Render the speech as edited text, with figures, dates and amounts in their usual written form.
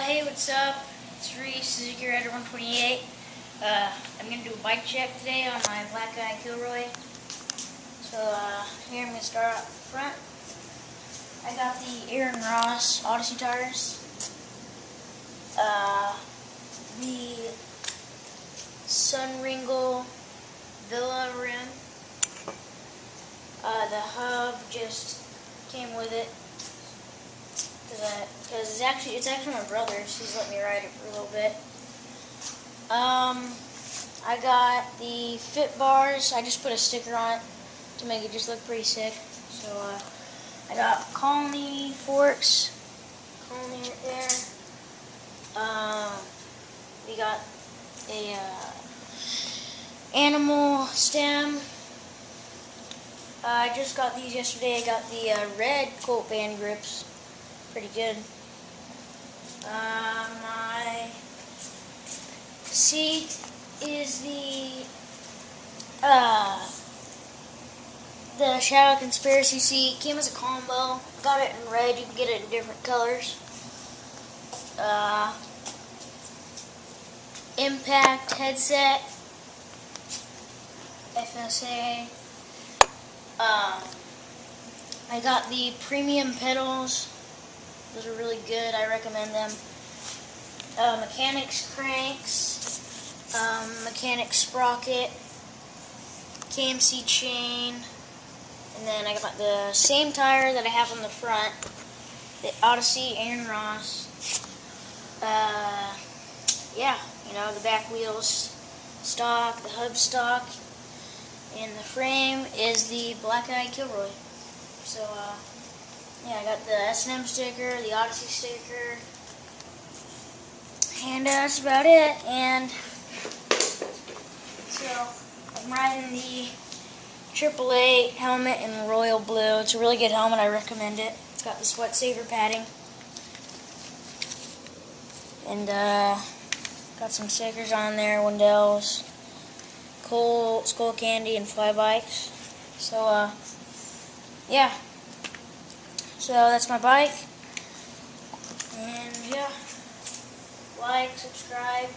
Hey, what's up? It's Reese, Suzuki Rider 128. I'm going to do a bike check today on my Black Eye Kilroy. So, here I'm going to start up front. I got the Aaron Ross Odyssey tires. The Sunringle Villa rim. The hub just came with it. Because it's actually my brother's. He's let me ride it for a little bit. I got the Fit bars. I just put a sticker on it to make it just look pretty sick. So I got Colony forks. Colony right there. We got a animal stem. I just got these yesterday. I got the red Colt band grips. Pretty good. My seat is the Shadow Conspiracy seat. Came as a combo. Got it in red. You can get it in different colors. Impact headset. FSA. I got the premium pedals. Those are really good. I recommend them. Mechanics cranks, Mechanics sprocket, KMC chain, and then I got the same tire that I have on the front, the Odyssey Aaron Ross. Yeah, you know, the back wheels stock, the hub stock, and the frame is the Black Eye Kilroy. So, yeah, I got the S&M sticker, the Odyssey sticker, and that's about it. And so I'm riding the AAA helmet in royal blue. It's a really good helmet. I recommend it. It's got the Sweat Saver padding, and got some stickers on there: Wendel's, Colt, Skullcandy, and Fly Bikes. So yeah. So that's my bike, and yeah, like, subscribe.